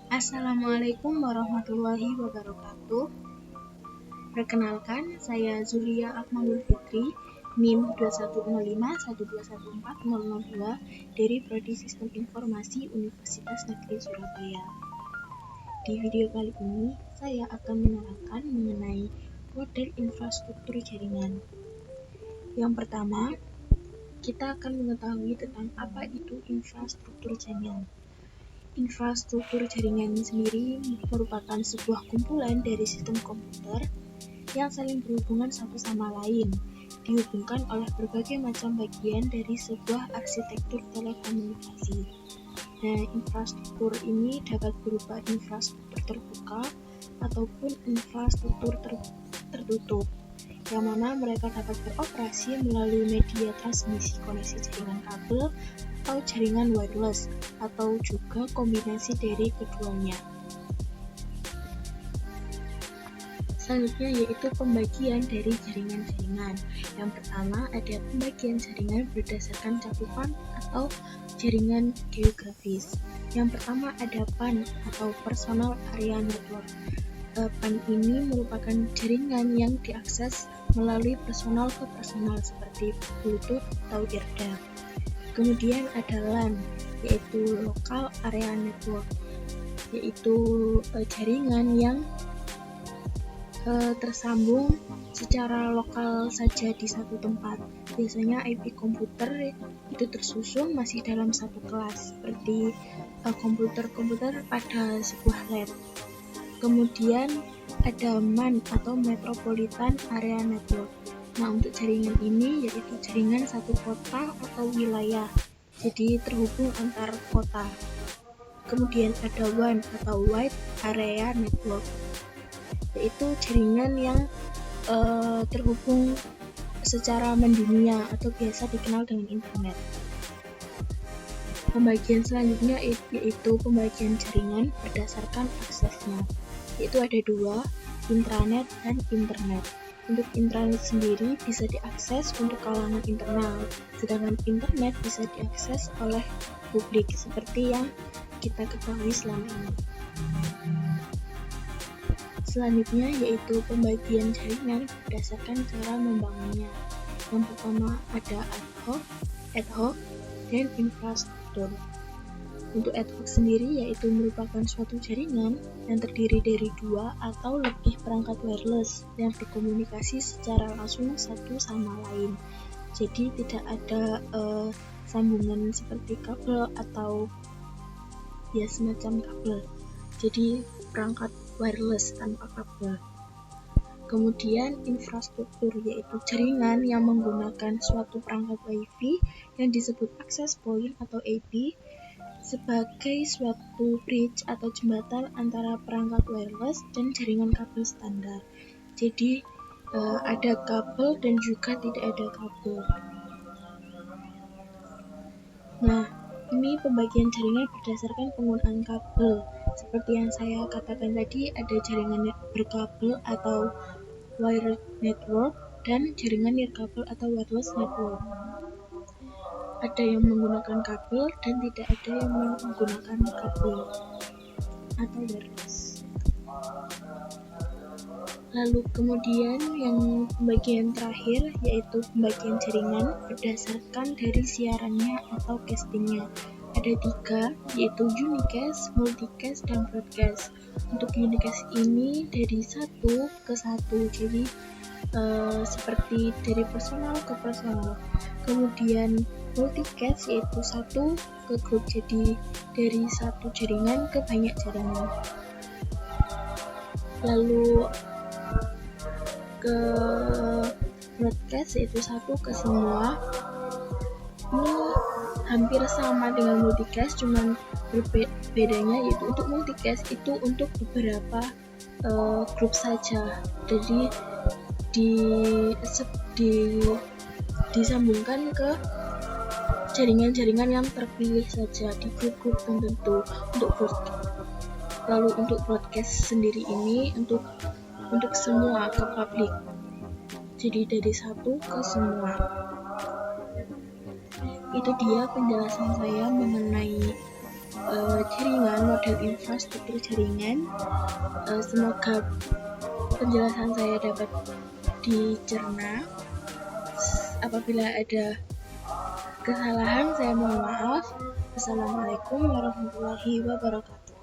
Assalamualaikum warahmatullahi wabarakatuh. Perkenalkan, saya Zulia Akmalul Fitri, NIM 210512140002 dari Prodi Sistem Informasi Universitas Negeri Surabaya. Di video kali ini, saya akan menerangkan mengenai model infrastruktur jaringan. Yang pertama, kita akan mengetahui tentang apa itu infrastruktur jaringan. Infrastruktur jaringan sendiri merupakan sebuah kumpulan dari sistem komputer yang saling berhubungan satu sama lain, dihubungkan oleh berbagai macam bagian dari sebuah arsitektur telekomunikasi. Nah, infrastruktur ini dapat berupa infrastruktur terbuka ataupun infrastruktur tertutup, yang mana mereka dapat beroperasi melalui media transmisi koneksi jaringan kabel atau jaringan wireless, atau juga kombinasi dari keduanya. Selanjutnya yaitu pembagian dari jaringan-jaringan. Yang pertama ada pembagian jaringan berdasarkan cakupan atau jaringan geografis. Yang pertama ada PAN atau Personal Area Network. PAN ini merupakan jaringan yang diakses melalui personal ke personal seperti Bluetooth atau eardrop. Kemudian ada LAN, yaitu Local Area Network, yaitu jaringan yang tersambung secara lokal saja di satu tempat. Biasanya IP komputer itu tersusun masih dalam satu kelas, seperti komputer-komputer pada sebuah lab. Kemudian ada MAN atau Metropolitan Area Network. Nah, untuk jaringan ini yaitu jaringan satu kota atau wilayah, jadi terhubung antar kota. Kemudian ada WAN atau Wide Area Network, yaitu jaringan yang terhubung secara mendunia atau biasa dikenal dengan internet. Pembagian selanjutnya yaitu pembagian jaringan berdasarkan aksesnya, yaitu ada dua, intranet dan internet. Untuk intranet sendiri bisa diakses untuk kalangan internal, sedangkan internet bisa diakses oleh publik seperti yang kita ketahui selama ini. Selanjutnya yaitu pembagian jaringan berdasarkan cara membangunnya. Yang pertama ada ad hoc, dan infrastruktur. Untuk ad hoc sendiri yaitu merupakan suatu jaringan yang terdiri dari dua atau lebih perangkat wireless yang berkomunikasi secara langsung satu sama lain. Jadi tidak ada sambungan seperti kabel atau ya semacam kabel. Jadi perangkat wireless tanpa kabel. Kemudian infrastruktur yaitu jaringan yang menggunakan suatu perangkat WiFi yang disebut access point atau AP sebagai suatu bridge atau jembatan antara perangkat wireless dan jaringan kabel standar. Jadi ada kabel dan juga tidak ada kabel. Nah, ini pembagian jaringan berdasarkan penggunaan kabel. Seperti yang saya katakan tadi, ada jaringan berkabel atau wired network dan jaringan nirkabel atau wireless network. Ada yang menggunakan kabel dan tidak ada yang menggunakan kabel atau wireless. Lalu kemudian yang pembagian terakhir yaitu pembagian jaringan berdasarkan dari siarannya atau castingnya. Ada tiga, yaitu unicast, multicast, dan broadcast. Untuk unicast ini dari satu ke satu, jadi seperti dari personal ke personal. Kemudian multicast yaitu satu ke grup, jadi dari satu jaringan ke banyak jaringan. Lalu ke broadcast yaitu satu ke semua. Ini hampir sama dengan multicast, cuman bedanya yaitu untuk multicast itu untuk beberapa grup saja, jadi disambungkan ke jaringan-jaringan yang terpilih saja di grup-grup tertentu untuk broadcast. Lalu untuk broadcast sendiri ini untuk semua ke publik, jadi dari satu ke semua. Itu dia penjelasan saya mengenai jaringan, model infrastruktur jaringan. Semoga penjelasan saya dapat dicerna. Apabila ada kesalahan, saya mohon maaf. Assalamualaikum warahmatullahi wabarakatuh.